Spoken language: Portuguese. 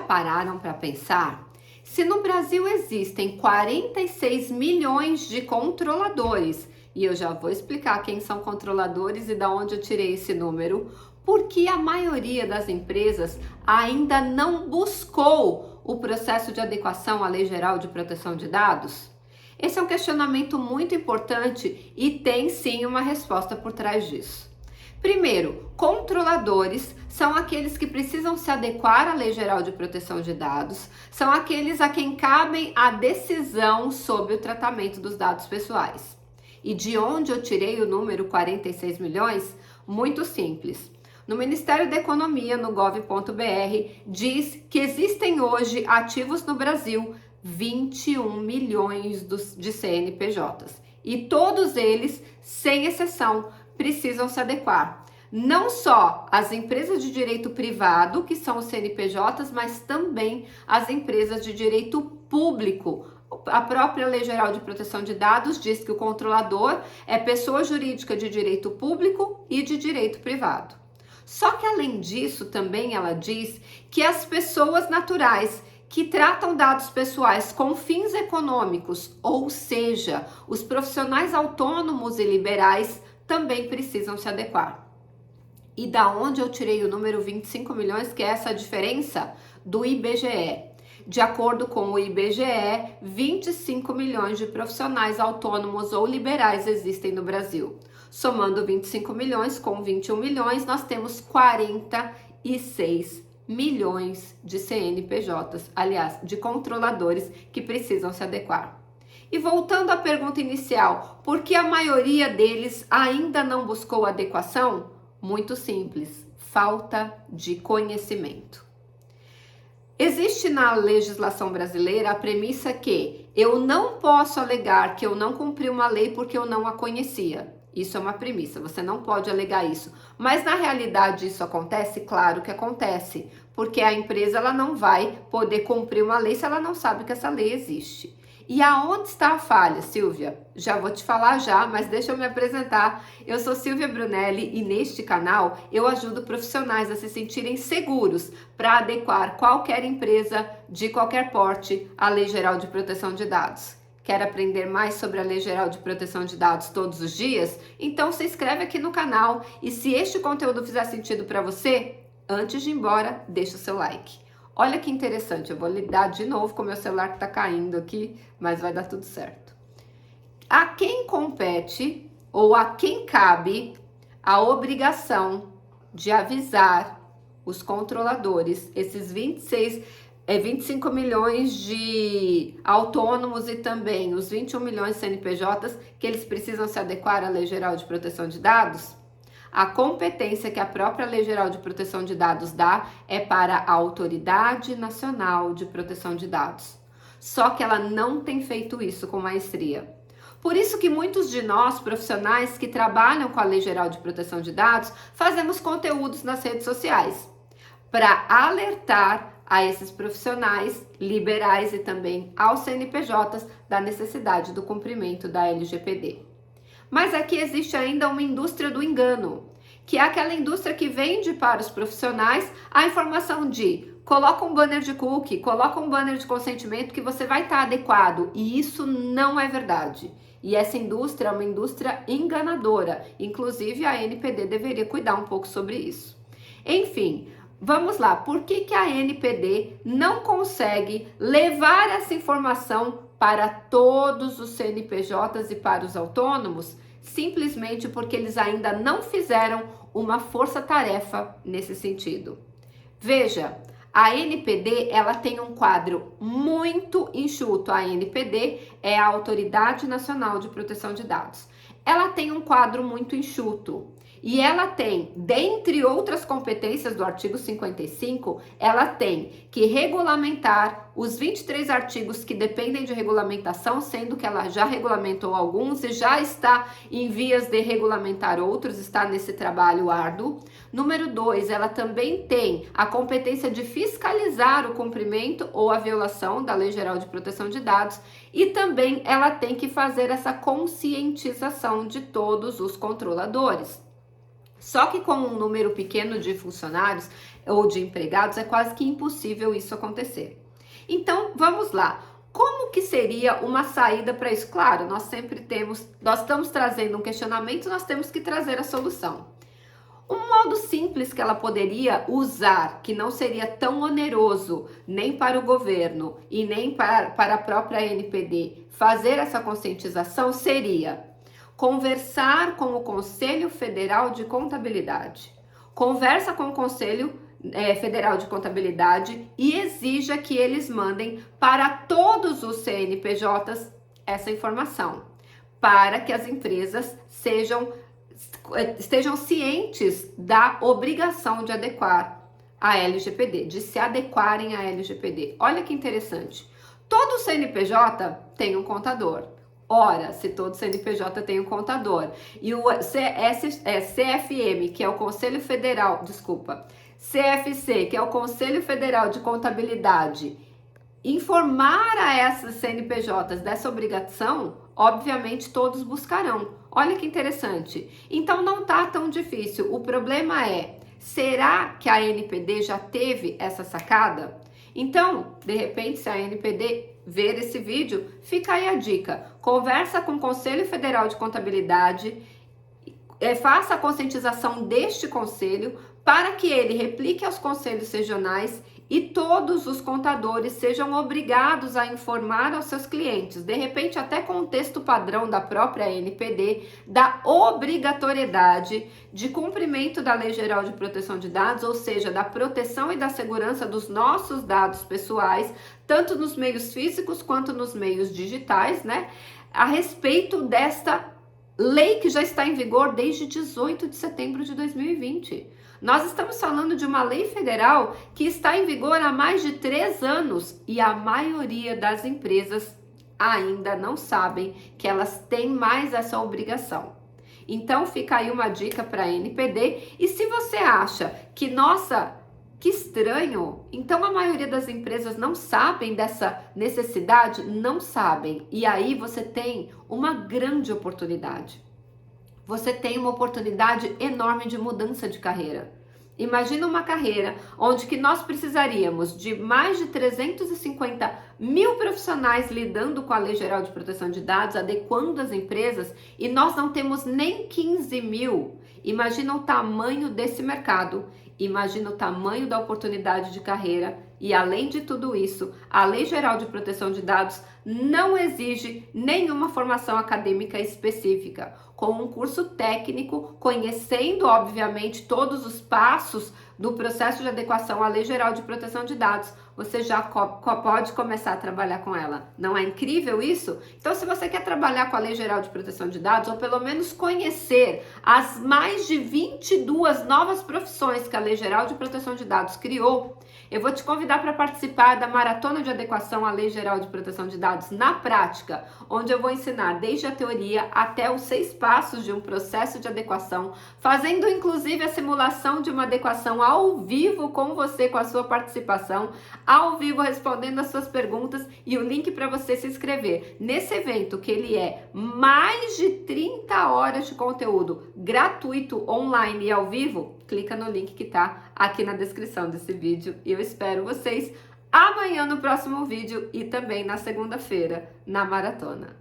pararam para pensar? Se no Brasil existem 46 milhões de controladores, e eu já vou explicar quem são controladores e de onde eu tirei esse número, por que a maioria das empresas ainda não buscou o processo de adequação à Lei Geral de Proteção de Dados? Esse é um questionamento muito importante e tem sim uma resposta por trás disso. Primeiro, controladores são aqueles que precisam se adequar à Lei Geral de Proteção de Dados, são aqueles a quem cabem a decisão sobre o tratamento dos dados pessoais. E de onde eu tirei o número 46 milhões? Muito simples. No Ministério da Economia, no gov.br, diz que existem hoje ativos no Brasil 21 milhões de CNPJs. E todos eles, sem exceção, precisam se adequar. Não só as empresas de direito privado, que são os CNPJs, mas também as empresas de direito público. A própria Lei Geral de Proteção de Dados diz que o controlador é pessoa jurídica de direito público e de direito privado. Só que além disso, também ela diz que as pessoas naturais que tratam dados pessoais com fins econômicos, ou seja, os profissionais autônomos e liberais, também precisam se adequar. E da onde eu tirei o número 25 milhões, que é essa diferença do IBGE? De acordo com o IBGE, 25 milhões de profissionais autônomos ou liberais existem no Brasil. Somando 25 milhões com 21 milhões, nós temos 46 milhões de CNPJs, aliás, de controladores que precisam se adequar. E voltando à pergunta inicial, por que a maioria deles ainda não buscou adequação? Muito simples, falta de conhecimento. Existe na legislação brasileira a premissa que eu não posso alegar que eu não cumpri uma lei porque eu não a conhecia. Isso é uma premissa, você não pode alegar isso. Mas na realidade isso acontece? Claro que acontece, porque a empresa ela não vai poder cumprir uma lei se ela não sabe que essa lei existe. E aonde está a falha, Silvia? Já vou te falar já, mas deixa eu me apresentar. Eu sou Silvia Brunelli e neste canal eu ajudo profissionais a se sentirem seguros para adequar qualquer empresa de qualquer porte à Lei Geral de Proteção de Dados. Quer aprender mais sobre a Lei Geral de Proteção de Dados todos os dias? Então se inscreve aqui no canal e se este conteúdo fizer sentido para você, antes de ir embora, deixa o seu like. Olha que interessante, eu vou lidar de novo com o meu celular que está caindo aqui, mas vai dar tudo certo. A quem compete ou a quem cabe a obrigação de avisar os controladores, esses 25 milhões de autônomos e também os 21 milhões de CNPJs que eles precisam se adequar à Lei Geral de Proteção de Dados? A competência que a própria Lei Geral de Proteção de Dados dá é para a Autoridade Nacional de Proteção de Dados. Só que ela não tem feito isso com maestria. Por isso que muitos de nós, profissionais que trabalham com a Lei Geral de Proteção de Dados, fazemos conteúdos nas redes sociais para alertar a esses profissionais liberais e também aos CNPJs da necessidade do cumprimento da LGPD. Mas aqui existe ainda uma indústria do engano, que é aquela indústria que vende para os profissionais a informação de coloca um banner de cookie, coloca um banner de consentimento que você vai estar adequado, e isso não é verdade. E essa indústria é uma indústria enganadora, inclusive a ANPD deveria cuidar um pouco sobre isso. Enfim, vamos lá, por que a ANPD não consegue levar essa informação para todos os CNPJs e para os autônomos? Simplesmente porque eles ainda não fizeram uma força-tarefa nesse sentido. Veja, a ANPD ela tem um quadro muito enxuto. A ANPD é a Autoridade Nacional de Proteção de Dados. Ela tem um quadro muito enxuto. E ela tem, dentre outras competências do artigo 55, ela tem que regulamentar os 23 artigos que dependem de regulamentação, sendo que ela já regulamentou alguns e já está em vias de regulamentar outros, está nesse trabalho árduo. Número 2, ela também tem a competência de fiscalizar o cumprimento ou a violação da Lei Geral de Proteção de Dados e também ela tem que fazer essa conscientização de todos os controladores. Só que com um número pequeno de funcionários, ou de empregados, é quase que impossível isso acontecer. Então, vamos lá. Como que seria uma saída para isso? Claro, nós estamos trazendo um questionamento, nós temos que trazer a solução. Um modo simples que ela poderia usar, que não seria tão oneroso nem para o governo e nem para a própria NPD fazer essa conscientização, seria conversar com o Conselho Federal de Contabilidade. Conversa com o Conselho Federal de Contabilidade e exija que eles mandem para todos os CNPJs essa informação, para que as empresas estejam cientes da obrigação de adequar a LGPD, de se adequarem à LGPD. Olha que interessante. Todo CNPJ tem um contador. Ora, se todo CNPJ tem um contador e o CFM, que é o Conselho Federal, CFC, que é o Conselho Federal de Contabilidade, informar a essas CNPJs dessa obrigação, obviamente todos buscarão. Olha que interessante. Então não tá tão difícil. O problema é, será que a NPD já teve essa sacada? Então, de repente, se a NPD ver esse vídeo, fica aí a dica. Conversa com o Conselho Federal de Contabilidade, faça a conscientização deste conselho para que ele replique aos conselhos regionais e todos os contadores sejam obrigados a informar aos seus clientes, de repente até com o texto padrão da própria NPD, da obrigatoriedade de cumprimento da Lei Geral de Proteção de Dados, ou seja, da proteção e da segurança dos nossos dados pessoais, tanto nos meios físicos quanto nos meios digitais, né? A respeito desta lei que já está em vigor desde 18 de setembro de 2020. Nós estamos falando de uma lei federal que está em vigor há mais de 3 anos e a maioria das empresas ainda não sabem que elas têm mais essa obrigação. Então fica aí uma dica para a NPD. E se você acha que, nossa, que estranho, então a maioria das empresas não sabem dessa necessidade, não sabem. E aí você tem uma grande oportunidade. Você tem uma oportunidade enorme de mudança de carreira. Imagina uma carreira onde que nós precisaríamos de mais de 350 mil profissionais lidando com a Lei Geral de Proteção de Dados, adequando as empresas, e nós não temos nem 15 mil. Imagina o tamanho desse mercado, imagina o tamanho da oportunidade de carreira. E além de tudo isso, a Lei Geral de Proteção de Dados não exige nenhuma formação acadêmica específica. Com um curso técnico, conhecendo obviamente todos os passos do processo de adequação à Lei Geral de Proteção de Dados, você já pode começar a trabalhar com ela. Não é incrível isso? Então, se você quer trabalhar com a Lei Geral de Proteção de Dados, ou pelo menos conhecer as mais de 22 novas profissões que a Lei Geral de Proteção de Dados criou, eu vou te convidar para participar da Maratona de Adequação à Lei Geral de Proteção de Dados na prática, onde eu vou ensinar desde a teoria até os 6 passos de um processo de adequação, fazendo inclusive a simulação de uma adequação ao vivo com você, com a sua participação, ao vivo respondendo as suas perguntas, e o link para você se inscrever nesse evento, que ele é mais de 30 horas de conteúdo gratuito, online e ao vivo, clica no link que está aqui na descrição desse vídeo e eu espero vocês amanhã no próximo vídeo e também na segunda-feira na maratona.